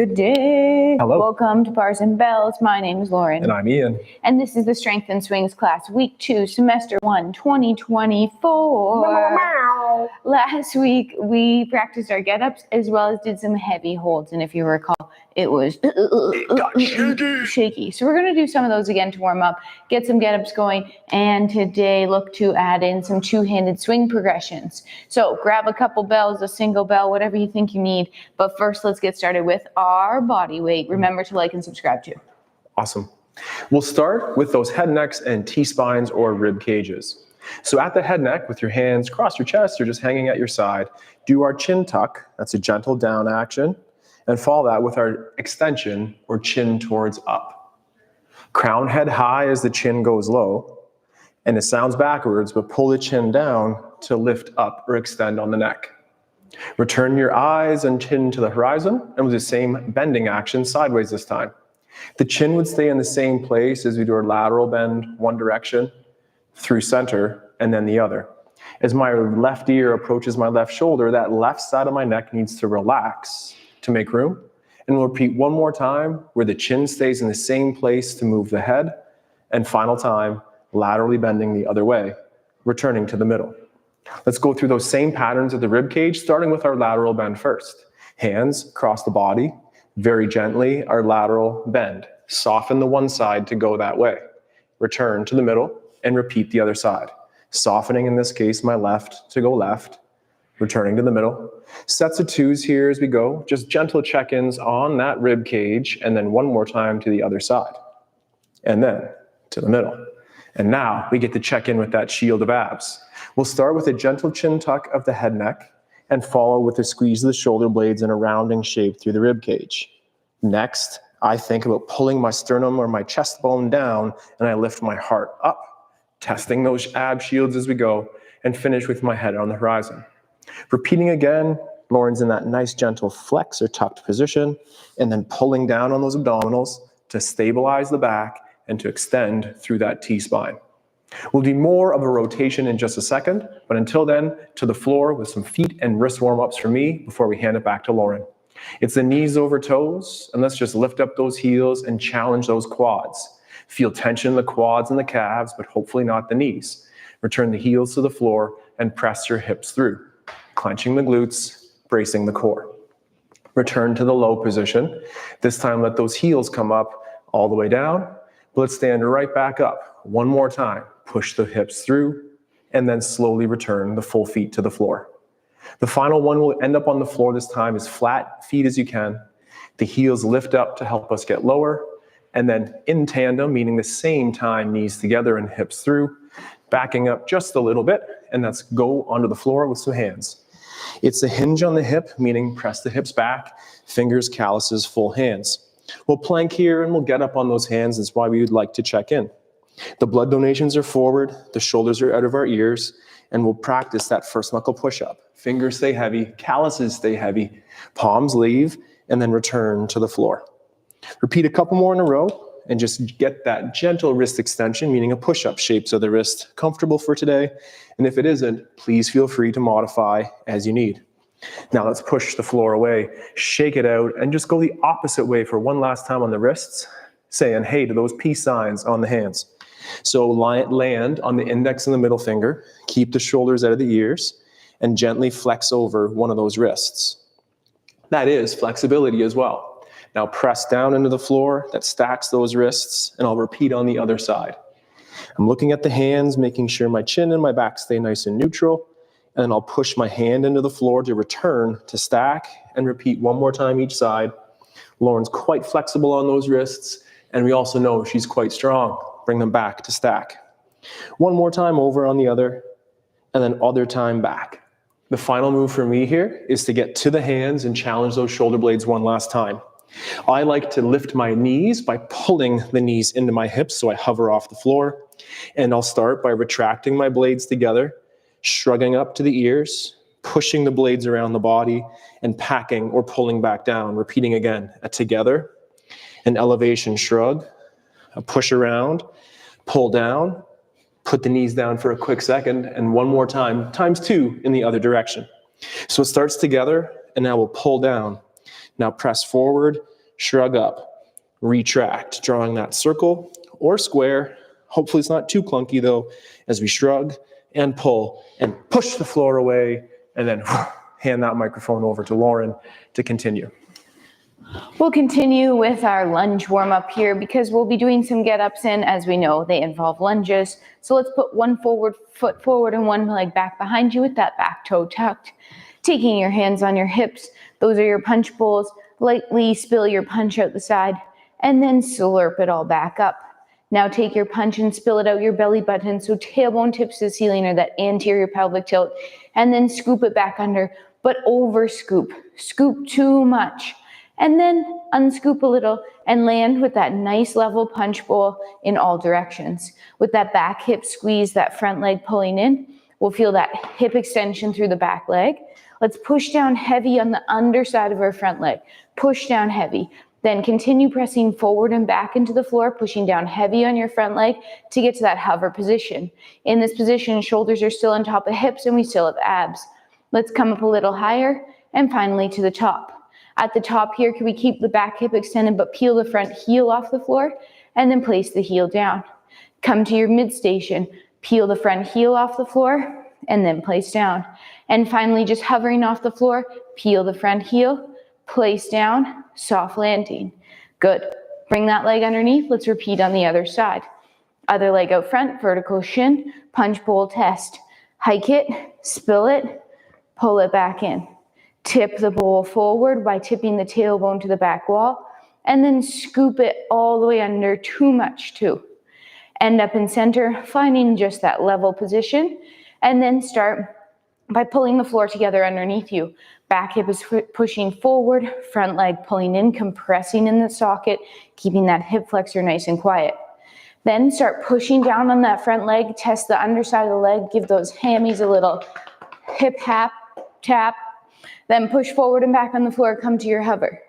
Good day. Hello. Welcome to Bars and Bells. My name is Lauren. And I'm Ian. And this is the Strength and Swings class, week 2, semester 1, 2024. Last week, we practiced our get-ups as well as did some heavy holds. And if you recall, it was shaky. So we're going to do some of those again to warm up, get some get-ups going, and today look to add in some two-handed swing progressions. So grab a couple bells, a single bell, whatever you think you need. But first, let's get started with our body weight. Remember to like and subscribe too. Awesome. We'll start with those head necks and T-spines or rib cages. So at the head neck, with your hands across your chest or just hanging at your side, do our chin tuck. That's a gentle down action. And follow that with our extension or chin towards up. Crown head high as the chin goes low. And it sounds backwards, but pull the chin down to lift up or extend on the neck. Return your eyes and chin to the horizon, and with the same bending action sideways this time. The chin would stay in the same place as we do our lateral bend, one direction, through center, and then the other. As my left ear approaches my left shoulder, that left side of my neck needs to relax to make room. And we'll repeat one more time where the chin stays in the same place to move the head. And final time, laterally bending the other way, returning to the middle. Let's go through those same patterns of the rib cage, starting with our lateral bend first. Hands across the body, very gently, our lateral bend. Soften the one side to go that way. Return to the middle and repeat the other side. Softening, in this case, my left to go left, returning to the middle. Sets of twos here as we go, just gentle check-ins on that rib cage, and then one more time to the other side. And then to the middle. And now we get to check in with that shield of abs. We'll start with a gentle chin tuck of the head neck and follow with a squeeze of the shoulder blades in a rounding shape through the rib cage. Next, I think about pulling my sternum or my chest bone down, and I lift my heart up, testing those ab shields as we go, and finish with my head on the horizon. Repeating again, Lauren's in that nice gentle flex or tucked position, and then pulling down on those abdominals to stabilize the back and to extend through that T-spine. We'll do more of a rotation in just a second, but until then, to the floor with some feet and wrist warm-ups for me before we hand it back to Lauren. It's the knees over toes, and let's just lift up those heels and challenge those quads. Feel tension in the quads and the calves, but hopefully not the knees. Return the heels to the floor and press your hips through, clenching the glutes, bracing the core. Return to the low position. This time, let those heels come up all the way down, but let's stand right back up. One more time. Push the hips through, and then slowly return the full feet to the floor. The final one will end up on the floor this time as flat feet as you can. The heels lift up to help us get lower, and then in tandem, meaning the same time, knees together and hips through, backing up just a little bit, and let's go onto the floor with some hands. It's a hinge on the hip, meaning press the hips back, fingers, calluses, full hands. We'll plank here and we'll get up on those hands. That's why we would like to check in. The blood donations are forward, the shoulders are out of our ears, and we'll practice that first knuckle push-up. Fingers stay heavy, calluses stay heavy, palms leave, and then return to the floor. Repeat a couple more in a row, and just get that gentle wrist extension, meaning a push-up shape so the wrist comfortable for today. And if it isn't, please feel free to modify as you need. Now let's push the floor away, shake it out, and just go the opposite way for one last time on the wrists, saying hey to those peace signs on the hands. So land on the index and the middle finger, keep the shoulders out of the ears, and gently flex over one of those wrists. That is flexibility as well. Now press down into the floor, that stacks those wrists, and I'll repeat on the other side. I'm looking at the hands, making sure my chin and my back stay nice and neutral, and then I'll push my hand into the floor to return to stack, and repeat one more time each side. Lauren's quite flexible on those wrists, and we also know she's quite strong. Bring them back to stack. One more time over on the other, and then other time back. The final move for me here is to get to the hands and challenge those shoulder blades one last time. I like to lift my knees by pulling the knees into my hips so I hover off the floor. And I'll start by retracting my blades together, shrugging up to the ears, pushing the blades around the body, and packing or pulling back down. Repeating again, a together, an elevation shrug, a push around, pull down, put the knees down for a quick second, and one more time, times 2 in the other direction. So it starts together, and now we'll pull down. Now press forward, shrug up, retract, drawing that circle or square. Hopefully it's not too clunky though, as we shrug and pull and push the floor away, and then hand that microphone over to Lauren to continue. We'll continue with our lunge warm-up here because we'll be doing some get-ups, and as we know, they involve lunges. So let's put one foot forward and one leg back behind you with that back toe tucked. Taking your hands on your hips, those are your punch bowls. Lightly spill your punch out the side and then slurp it all back up. Now take your punch and spill it out your belly button so tailbone tips to the ceiling or that anterior pelvic tilt, and then scoop it back under, but over scoop. Scoop too much. And then unscoop a little and land with that nice level punch bowl in all directions. With that back hip squeeze, that front leg pulling in, we'll feel that hip extension through the back leg. Let's push down heavy on the underside of our front leg. Push down heavy. Then continue pressing forward and back into the floor, pushing down heavy on your front leg to get to that hover position. In this position, shoulders are still on top of hips and we still have abs. Let's come up a little higher and finally to the top. At the top here, can we keep the back hip extended but peel the front heel off the floor and then place the heel down. Come to your mid station, peel the front heel off the floor and then place down. And finally, just hovering off the floor, peel the front heel, place down, soft landing. Good. Bring that leg underneath. Let's repeat on the other side. Other leg out front, vertical shin, punch bowl test. Hike it, spill it, pull it back in. Tip the bowl forward by tipping the tailbone to the back wall, and then scoop it all the way under, too much too. End up in center, finding just that level position, and then start by pulling the floor together underneath you. Back hip is pushing forward, front leg pulling in, compressing in the socket, keeping that hip flexor nice and quiet. Then start pushing down on that front leg, test the underside of the leg, give those hammies a little hip tap. Then push forward and back on the floor, come to your hover.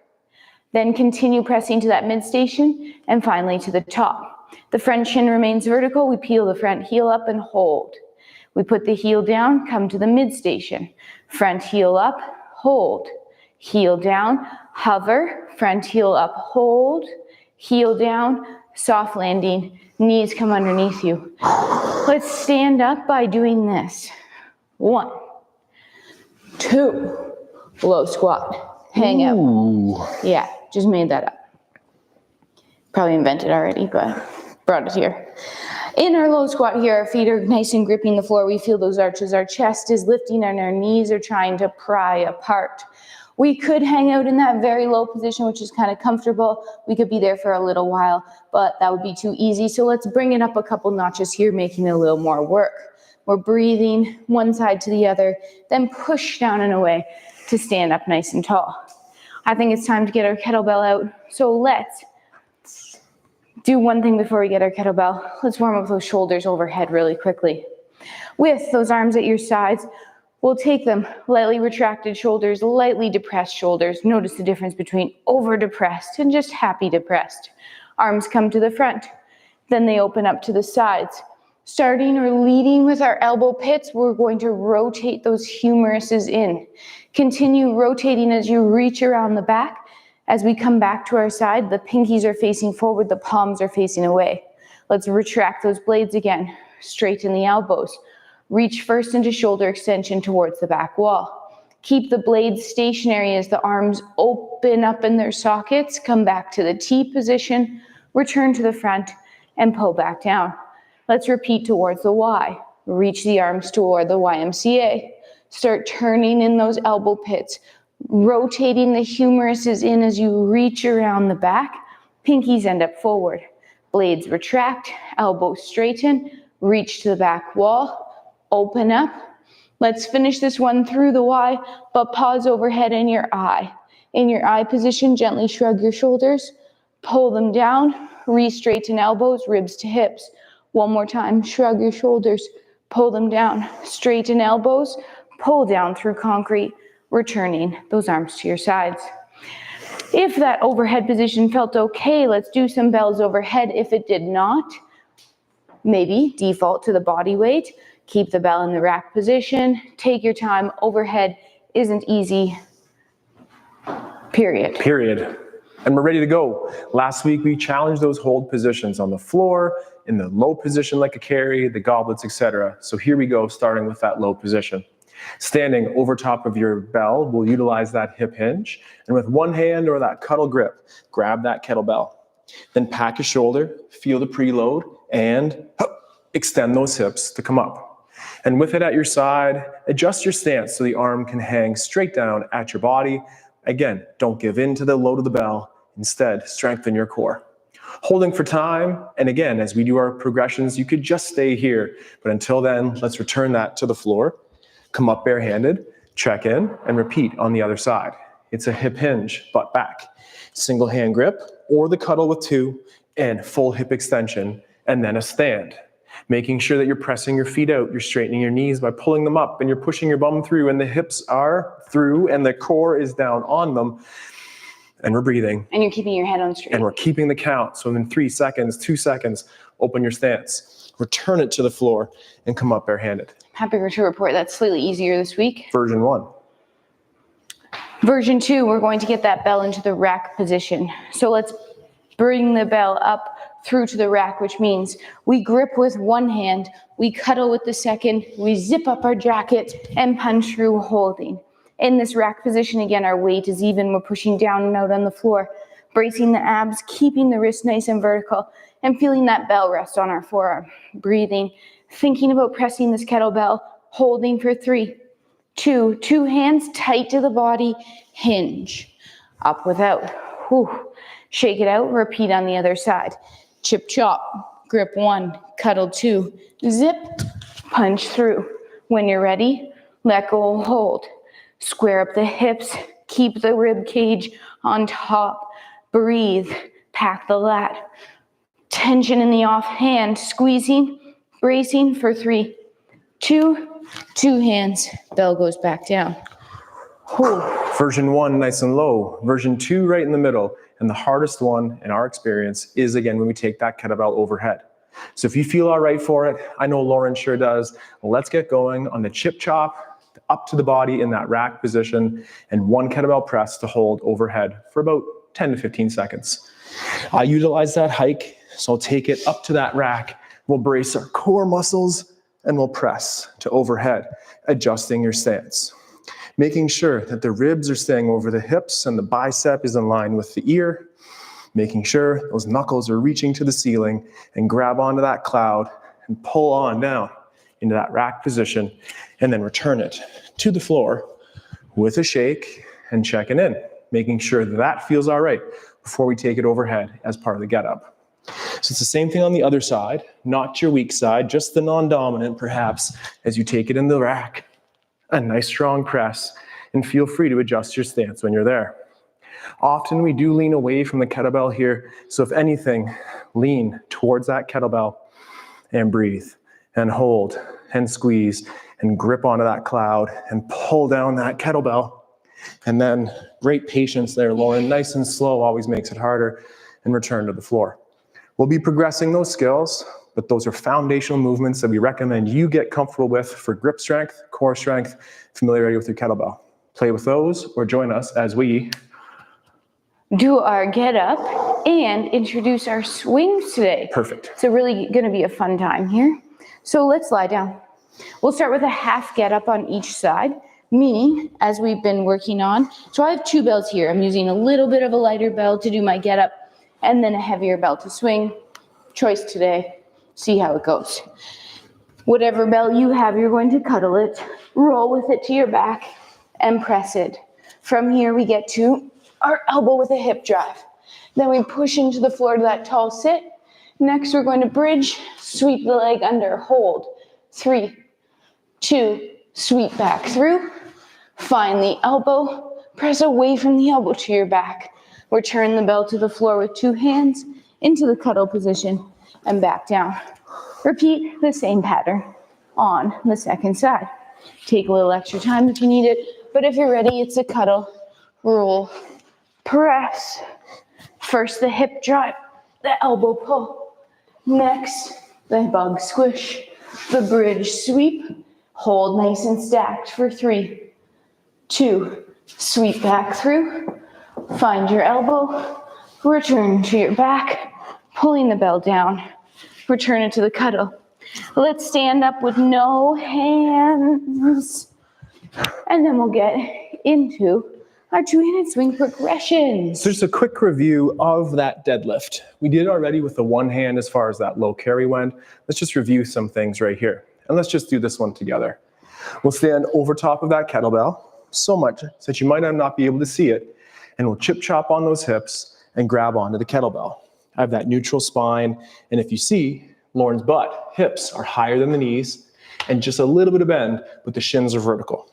Then continue pressing to that mid station and finally to the top. The front shin remains vertical. We peel the front heel up and hold. We put the heel down, come to the mid station. Front heel up, hold. Heel down, hover, front heel up, hold. Heel down, soft landing, knees come underneath you. Let's stand up by doing this. 1, 2, low squat, hang out. Ooh. Yeah, just made that up. Probably invented already, but brought it here. In our low squat here, our feet are nice and gripping the floor. We feel those arches. Our chest is lifting and our knees are trying to pry apart. We could hang out in that very low position, which is kind of comfortable. We could be there for a little while, but that would be too easy. So let's bring it up a couple notches here, making it a little more work. We're breathing one side to the other, then push down and away to stand up nice and tall. I think it's time to get our kettlebell out. So let's do one thing before we get our kettlebell. Let's warm up those shoulders overhead really quickly. With those arms at your sides, we'll take them lightly retracted shoulders, lightly depressed shoulders. Notice the difference between over depressed and just happy depressed. Arms come to the front, then they open up to the sides. Starting or leading with our elbow pits, we're going to rotate those humeruses in. Continue rotating as you reach around the back. As we come back to our side, the pinkies are facing forward, the palms are facing away. Let's retract those blades again. Straighten the elbows. Reach first into shoulder extension towards the back wall. Keep the blades stationary as the arms open up in their sockets. Come back to the T position. Return to the front and pull back down. Let's repeat towards the Y. Reach the arms toward the YMCA. Start turning in those elbow pits. Rotating the humeruses in as you reach around the back. Pinkies end up forward. Blades retract, elbows straighten, reach to the back wall, open up. Let's finish this one through the Y, but pause overhead in your I. In your I position, gently shrug your shoulders, pull them down, re-straighten elbows, ribs to hips. One more time, shrug your shoulders, pull them down, straighten elbows, pull down through concrete, returning those arms to your sides. If that overhead position felt okay, let's do some bells overhead. If it did not, maybe default to the body weight. Keep the bell in the rack position. Take your time. Overhead isn't easy, period. And we're ready to go. Last week, we challenged those hold positions on the floor, in the low position like a carry, the goblets, etc. So here we go, starting with that low position. Standing over top of your bell, we'll utilize that hip hinge. And with one hand or that cuddle grip, grab that kettlebell. Then pack your shoulder, feel the preload, and extend those hips to come up. And with it at your side, adjust your stance so the arm can hang straight down at your body. Again, don't give in to the load of the bell. Instead, strengthen your core. Holding for time, and again, as we do our progressions, you could just stay here. But until then, let's return that to the floor. Come up barehanded, check in, and repeat on the other side. It's a hip hinge, butt back. Single hand grip, or the cuddle with two, and full hip extension, and then a stand. Making sure that you're pressing your feet out, you're straightening your knees by pulling them up, and you're pushing your bum through, and the hips are through, and the core is down on them. And we're breathing. And you're keeping your head on straight. And we're keeping the count. So in 3 seconds, 2 seconds, open your stance. Return it to the floor and come up barehanded. Happy to report that's slightly easier this week. Version 1. Version 2, we're going to get that bell into the rack position. So let's bring the bell up through to the rack, which means we grip with one hand, we cuddle with the second, we zip up our jacket and punch through holding. In this rack position, again, our weight is even. We're pushing down and out on the floor, bracing the abs, keeping the wrist nice and vertical, and feeling that bell rest on our forearm. Breathing, thinking about pressing this kettlebell, holding for 3, 2, 2 hands tight to the body, hinge. Up without. Whew. Shake it out, repeat on the other side. Chip chop, grip 1, cuddle 2, zip, punch through. When you're ready, let go, hold. Square up the hips, keep the rib cage on top, breathe, pack the lat. Tension in the off hand, squeezing, bracing for 3, 2, 2 hands, bell goes back down. Whew. Version 1, nice and low. Version 2, right in the middle. And the hardest one in our experience is, again, when we take that kettlebell overhead. So if you feel all right for it, I know Lauren sure does, let's get going on the chip chop, up to the body in that rack position, and 1 kettlebell press to hold overhead for about 10 to 15 seconds. I utilize that hike, so I'll take it up to that rack. We'll brace our core muscles, and we'll press to overhead, adjusting your stance. Making sure that the ribs are staying over the hips and the bicep is in line with the ear. Making sure those knuckles are reaching to the ceiling, and grab onto that cloud and pull on down into that rack position, and then return it to the floor with a shake and checking in, making sure that feels all right before we take it overhead as part of the get up. So it's the same thing on the other side, not your weak side, just the non-dominant perhaps, as you take it in the rack. A nice strong press, and feel free to adjust your stance when you're there. Often we do lean away from the kettlebell here, so if anything, lean towards that kettlebell and breathe and hold and squeeze and grip onto that cloud and pull down that kettlebell. And then great patience there, Lauren, nice and slow always makes it harder, and return to the floor. We'll be progressing those skills, but those are foundational movements that we recommend you get comfortable with for grip strength, core strength, familiarity with your kettlebell. Play with those or join us as we do our get up and introduce our swings today. Perfect. So really going to be a fun time here. So let's lie down. We'll start with a half get up on each side, meaning as we've been working on. So I have 2 bells here. I'm using a little bit of a lighter bell to do my get up and then a heavier bell to swing. Choice today. See how it goes. Whatever bell you have, you're going to cuddle it, roll with it to your back, and press it. From here, we get to our elbow with a hip drive. Then we push into the floor to that tall sit. Next, we're going to bridge, sweep the leg under, hold. 3, 2, sweep back through. Find the elbow, press away from the elbow to your back. Return the bell to the floor with 2 hands into the cuddle position and back down. Repeat the same pattern on the second side. Take a little extra time if you need it, but if you're ready, it's a cuddle, roll, press. First the hip drive, the elbow pull. Next, the bug squish, the bridge sweep. Hold nice and stacked for 3, 2, sweep back through. Find your elbow, Return to your back, pulling the bell down. Return it to the cuddle. Let's stand up with no hands. And then we'll get into our two-handed swing progressions. So just a quick review of that deadlift. We did already with the one hand as far as that low carry went. Let's just review some things right here. And let's just do this one together. We'll stand over top of that kettlebell, so much that you might not be able to see it. And we'll chip chop on those hips and grab onto the kettlebell. I have that neutral spine. And if you see, Lauren's butt, hips are higher than the knees and just a little bit of bend, but the shins are vertical.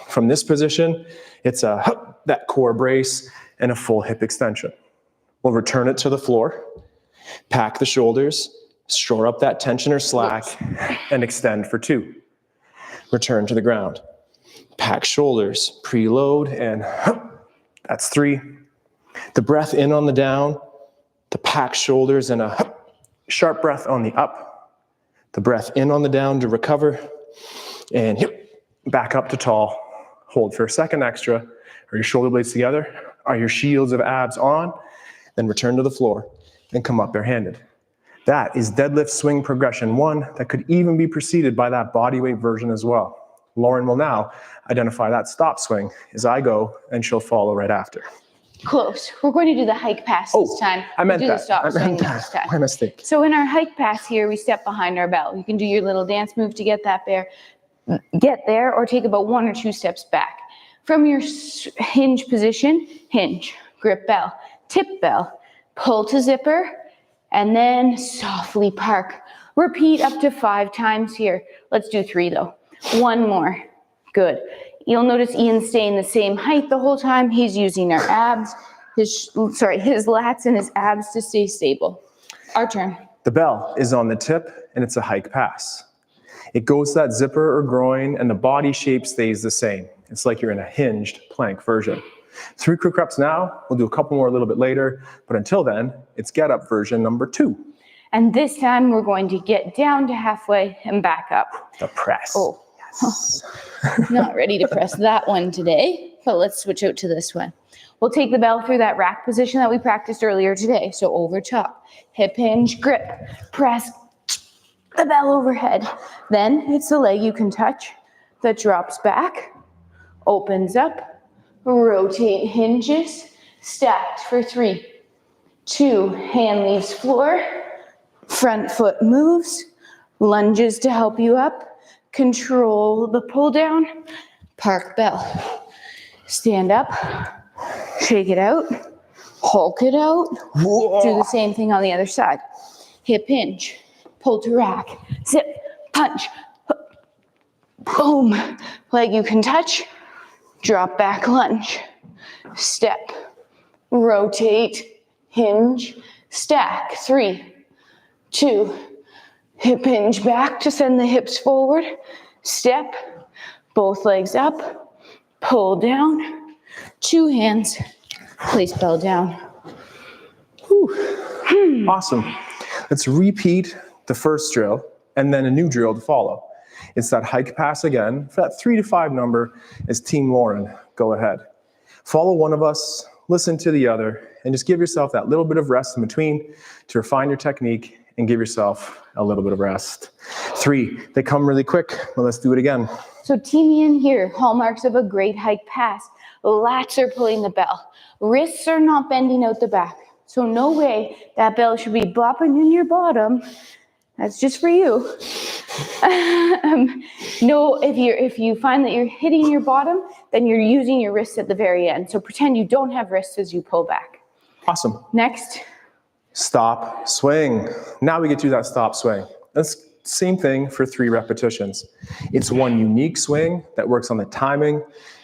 From this position, it's that core brace and a full hip extension. We'll return it to the floor, pack the shoulders, shore up that tension or slack, and extend for 2. Return to the ground. Pack shoulders, preload, and that's 3. The breath in on the down, the pack shoulders, and a sharp breath on the up. The breath in on the down to recover, and back up to tall. Hold for a second extra. Are your shoulder blades together? Are your shields of abs on? Then return to the floor and come up barehanded. That is deadlift swing progression 1 that could even be preceded by that bodyweight version as well. Lauren will now identify that stop swing as I go, and she'll follow right after. Close. We're going to do the hike pass this time. I meant we'll do that. The stop swing next time. My mistake. So in our hike pass here, we step behind our bell. You can do your little dance move to get there, or take about 1 or 2 steps back. From your hinge position, hinge, grip bell, tip bell, pull to zipper, and then softly park. Repeat up to 5 times here. Let's do 3 though. 1 more. Good. You'll notice Ian's staying the same height the whole time. He's using our abs, his lats and his abs to stay stable. Our turn. The bell is on the tip, and it's a hike pass. It goes to that zipper or groin, and the body shape stays the same. It's like you're in a hinged plank version. 3 quick reps now. We'll do a couple more a little bit later, but until then, it's get up version number 2. And this time we're going to get down to halfway and back up. The press. Oh, yes. Not ready to press that one today, but let's switch out to this one. We'll take the bell through that rack position that we practiced earlier today. So over top, hip hinge, grip, press the bell overhead. Then it's the leg you can touch that drops back, opens up, rotate, hinges, stacked for 3, 2, hand leaves floor, front foot moves, lunges to help you up, control the pull down, park bell. Stand up, shake it out, hulk it out, do the same thing on the other side. Hip hinge, pull to rack, zip, punch, boom, leg you can touch, drop back lunge, step, rotate, hinge, stack, 3, 2, hip hinge back to send the hips forward, step, both legs up, pull down, 2 hands, place bell down. Whew. Awesome. Let's repeat the first drill and then a new drill to follow. It's that hike pass again. For that 3 to 5 number is Team Lauren. Go ahead. Follow one of us, listen to the other, and just give yourself that little bit of rest in between to refine your technique and give yourself a little bit of rest. 3, they come really quick. Well, let's do it again. So Team Ian here, hallmarks of a great hike pass. Lats are pulling the bell. Wrists are not bending out the back. So no way that bell should be bopping in your bottom. That's just for you. No, if you find that you're hitting your bottom, then you're using your wrists at the very end. So pretend you don't have wrists as you pull back. Awesome. Next. Stop, swing. Now we get to that stop swing. That's same thing for 3 repetitions. It's one unique swing that works on the timing,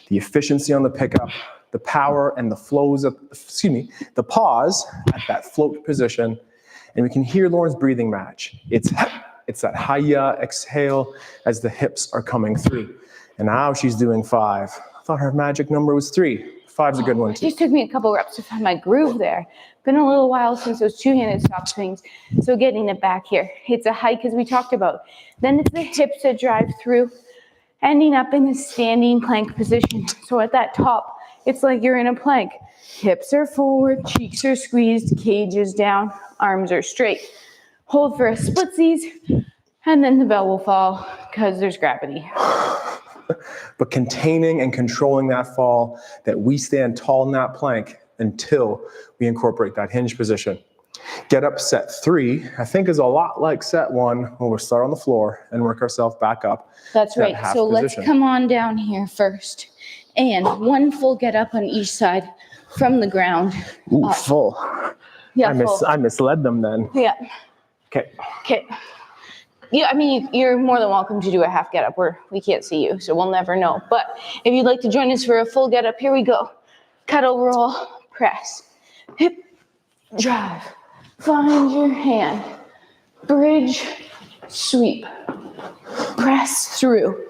the efficiency on the pickup, the power and the flows of, the pause at that float position. And we can hear Lauren's breathing match. It's that hiya exhale as the hips are coming through. And now she's doing 5. I thought her magic number was 3. 5's a good one too. It just took me a couple reps to find my groove there. Been a little while since those 2-handed stop swings. So getting it back here. It's a hike as we talked about. Then it's the hips that drive through, ending up in a standing plank position. So at that top, It's like you're in a plank. Hips are forward, cheeks are squeezed, cage is down, arms are straight. Hold for a splitsies, and then the bell will fall because there's gravity. But containing and controlling that fall, that we stand tall in that plank until we incorporate that hinge position. Get up set 3, I think, is a lot like set 1, when we'll start on the floor and work ourselves back up. That's right. So let's come on down here first. And one full get up on each side from the ground. Ooh, full. Yeah, full. I misled them then. Yeah. Okay. Okay. Yeah, I mean, you're more than welcome to do a half get up where we can't see you, so we'll never know. But if you'd like to join us for a full get up, here we go. Kettle roll, press, hip, drive. Find your hand, bridge, sweep, press through,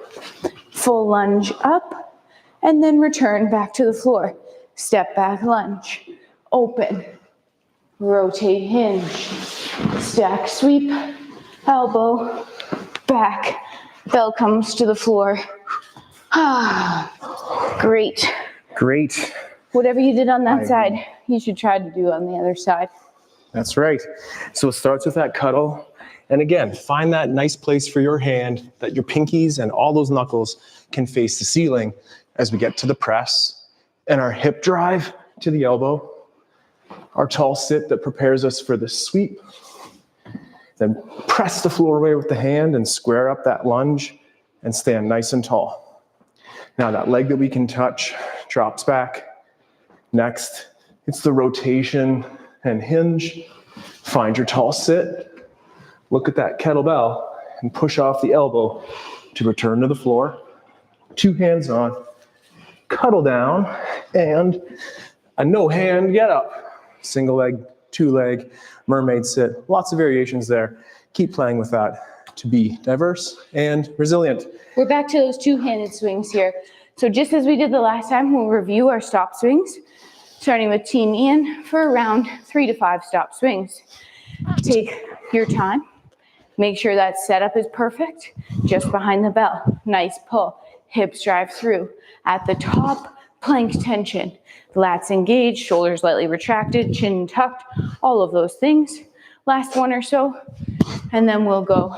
full lunge up, and then return back to the floor. Step back lunge, open, rotate hinge, stack sweep, elbow, back, bell comes to the floor. Great. Great. Whatever you did on that side, you should try to do on the other side. That's right. So it starts with that cuddle. And again, find that nice place for your hand that your pinkies and all those knuckles can face the ceiling as we get to the press and our hip drive to the elbow, our tall sit that prepares us for the sweep. Then press the floor away with the hand and square up that lunge and stand nice and tall. Now that leg that we can touch drops back. Next, it's the rotation and hinge. Find your tall sit. Look at that kettlebell and push off the elbow to return to the floor. 2 hands on, cuddle down, and a no hand get up. Single leg, 2 leg, mermaid sit. Lots of variations there. Keep playing with that to be diverse and resilient. We're back to those 2-handed swings here. So just as we did the last time, we'll review our stop swings, starting with Team Ian for around 3 to 5 stop swings. Take your time. Make sure that setup is perfect. Just behind the bell. Nice pull. Hips drive through. At the top, plank tension. Lats engaged, shoulders lightly retracted, chin tucked, all of those things. Last one or so, and then we'll go.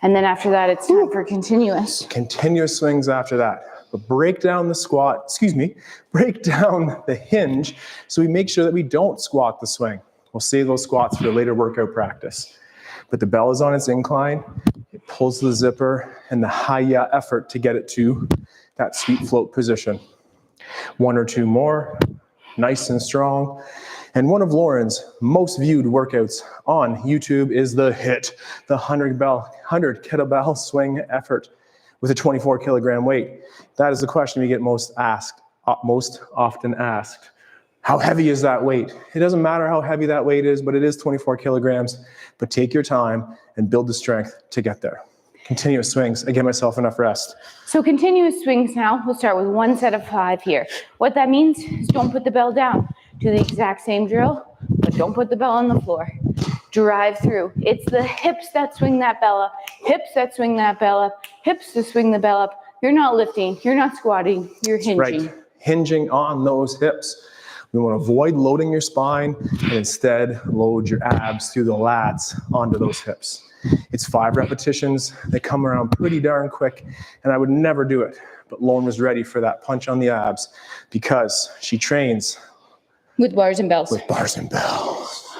And then after that, it's time for continuous. Continuous swings after that. But break down the squat, break down the hinge so we make sure that we don't squat the swing. We'll save those squats for later workout practice. But the bell is on its incline, it pulls the zipper and the high effort to get it to that sweet float position. 1 or 2 more, nice and strong. And one of Lauren's most viewed workouts on YouTube is the HIT, the 100 kettlebell swing effort with a 24 kilogram weight. That is the question we get most often asked. How heavy is that weight? It doesn't matter how heavy that weight is, but it is 24 kilograms. But take your time and build the strength to get there. Continuous swings. I give myself enough rest. So continuous swings now. We'll start with 1 set of 5 here. What that means is don't put the bell down. Do the exact same drill, but don't put the bell on the floor. Drive through. It's the hips that swing that bell up, hips that swing that bell up, hips that swing the bell up. You're not lifting, you're not squatting, you're hinging. Right, hinging on those hips. We want to avoid loading your spine and instead load your abs through the lats onto those hips. It's 5 repetitions. They come around pretty darn quick, and I would never do it. But Lauren was ready for that punch on the abs because she trains with bars and bells. With bars and bells.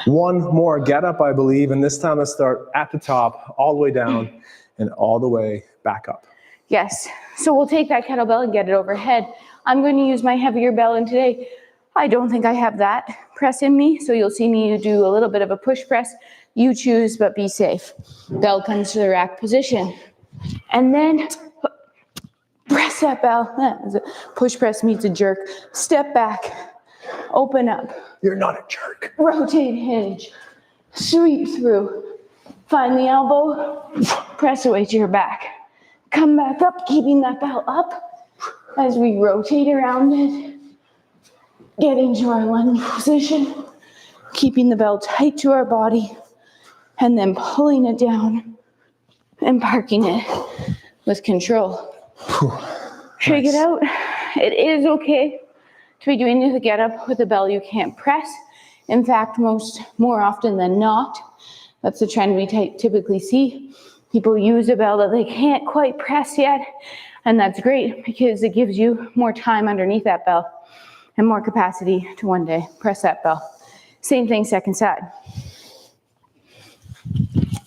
1 more get up, I believe, and this time let's start at the top, all the way down, and all the way back up. Yes. So we'll take that kettlebell and get it overhead. I'm going to use my heavier bell, and today I don't think I have that press in me, so you'll see me do a little bit of a push press. You choose, but be safe. Bell comes to the rack position. And then press that bell. Push press meets a jerk. Step back. Open up. You're not a jerk. Rotate hinge. Sweep through. Find the elbow. Press away to your back. Come back up, keeping that bell up as we rotate around it. Get into our lunge position. Keeping the bell tight to our body. And then pulling it down and parking it with control. Shake it out It is okay to be doing the get up with a bell you can't press. In fact, more often than not, that's the trend we typically see. People use a bell that they can't quite press yet, and that's great because it gives you more time underneath that bell and more capacity to one day press that bell. Same thing, second side.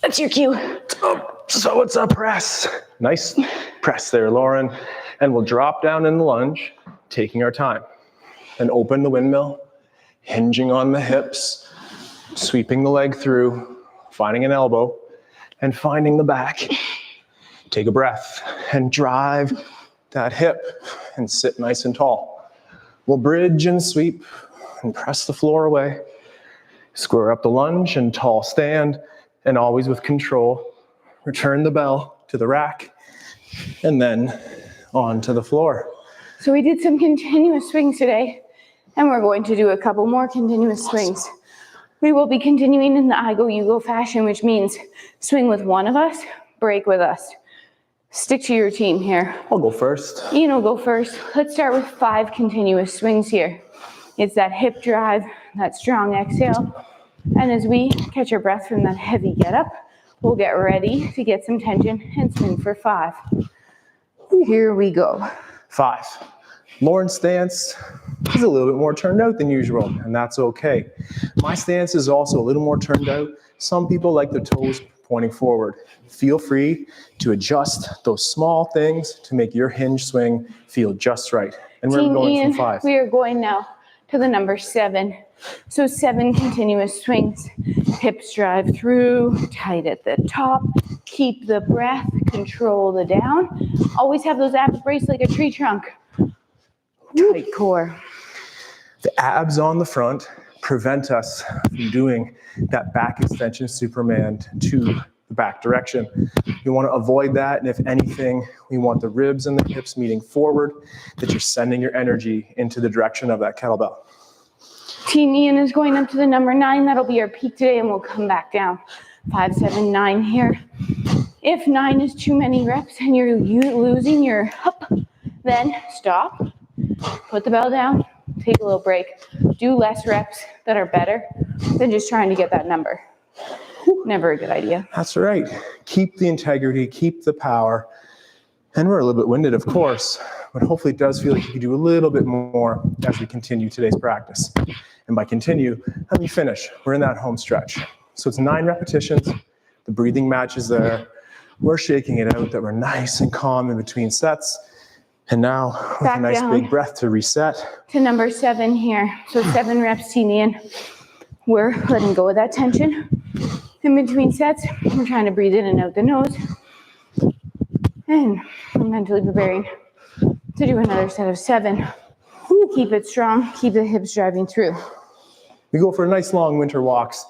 That's your cue. Oh, so it's a press. Nice press there, Lauren. And we'll drop down in the lunge, taking our time. And open the windmill, hinging on the hips, sweeping the leg through, finding an elbow, and finding the back. Take a breath and drive that hip and sit nice and tall. We'll bridge and sweep and press the floor away. Square up the lunge and tall stand, and always with control. Return the bell to the rack, and then onto the floor. So we did some continuous swings today, and we're going to do a couple more continuous swings. We will be continuing in the I go, you go fashion, which means swing with one of us, break with us. Stick to your team here. I'll go first. Ian will go first. Let's start with 5 continuous swings here. It's that hip drive, that strong exhale. And as we catch our breath from that heavy get up, we'll get ready to get some tension and swing for 5. Here we go. 5. Lauren's stance is a little bit more turned out than usual, and that's okay. My stance is also a little more turned out. Some people like their toes pointing forward. Feel free to adjust those small things to make your hinge swing feel just right. And we're going from 5. We are going now to the number 7. So 7 continuous swings. Hips drive through, tight at the top. Keep the breath, control the down. Always have those abs braced like a tree trunk. Tight core. The abs on the front prevent us from doing that back extension Superman to the back direction. You want to avoid that, and if anything, we want the ribs and the hips meeting forward, that you're sending your energy into the direction of that kettlebell. Team Ian is going up to the number 9. That'll be our peak today, and we'll come back down. 5, 7, 9 here. If 9 is too many reps and you're losing your up, then stop. Put the bell down. Take a little break. Do less reps that are better than just trying to get that number. Never a good idea. That's right. Keep the integrity, keep the power. And we're a little bit winded, of course, but hopefully it does feel like you can do a little bit more as we continue today's practice. And by continue, let me finish. We're in that home stretch. So it's 9 repetitions. The breathing matches there. We're shaking it out that we're nice and calm in between sets. And now with Back a nice down big breath to reset. to number 7 here. So 7 reps, Team Ian. We're letting go of that tension. In between sets, we're trying to breathe in and out the nose. And we're mentally preparing to do another set of 7. Keep it strong, keep the hips driving through. We go for nice long winter walks,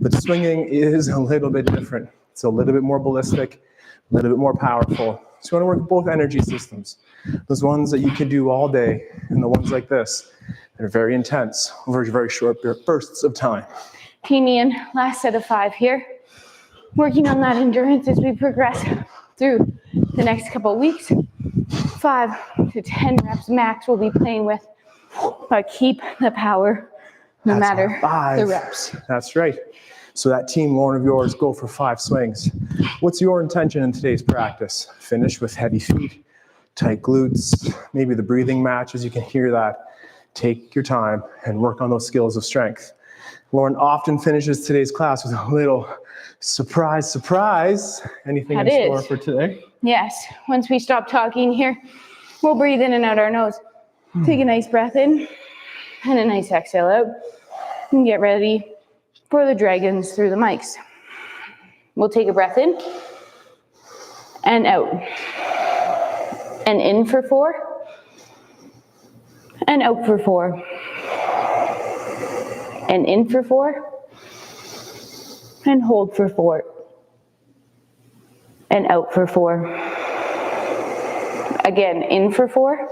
but swinging is a little bit different. It's a little bit more ballistic, a little bit more powerful. So you want to work both energy systems. Those ones that you can do all day, and the ones like this that are very intense over very short bursts of time. Team Ian, last set of 5 here. Working on that endurance as we progress through the next couple of weeks. 5 to 10 reps max we'll be playing with, but keep the power no matter the reps. That's right. So that team, Lauren, of yours, go for 5 swings. What's your intention in today's practice? Finish with heavy feet, tight glutes, maybe the breathing matches, you can hear that. Take your time and work on those skills of strength. Lauren often finishes today's class with a little surprise. Anything in store for today? Yes. Once we stop talking here, we'll breathe in and out our nose. Take a nice breath in and a nice exhale out. And get ready for the dragons through the mics. We'll take a breath in and out. And in for 4. And out for 4. And in for 4. And hold for 4. And out for 4. Again, in for 4.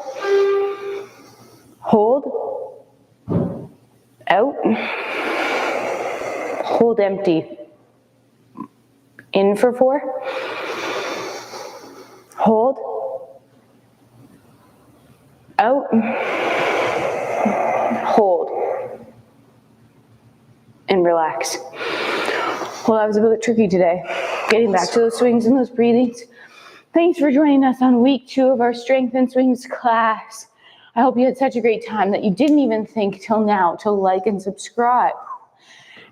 Hold. Out. Hold empty. In for 4. Hold. out, hold, and relax. Well, that was a bit tricky today, getting back to those swings and those breathings. Thanks for joining us on week 2 of our Strength and Swings class. I hope you had such a great time that you didn't even think till now to like and subscribe.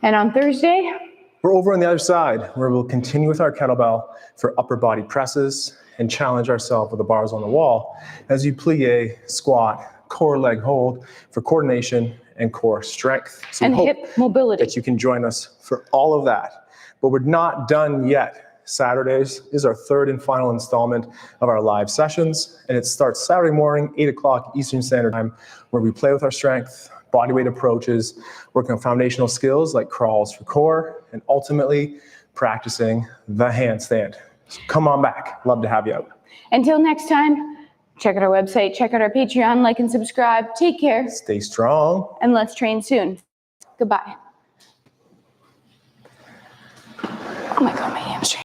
And on Thursday, we're over on the other side where we'll continue with our kettlebell for upper body presses and challenge ourselves with the bars on the wall as you plie, squat, core leg hold for coordination and core strength. So and we hope hip mobility. that you can join us for all of that. But we're not done yet. Saturdays is our 3rd and final installment of our live sessions, and it starts Saturday morning, 8 o'clock Eastern Standard Time, where we play with our strength, bodyweight approaches, working on foundational skills like crawls for core, and ultimately practicing the handstand. So come on back. Love to have you out. Until next time, check out our website, check out our Patreon, like and subscribe. Take care. Stay strong. And let's train soon. Goodbye. Oh my God, my hamstring.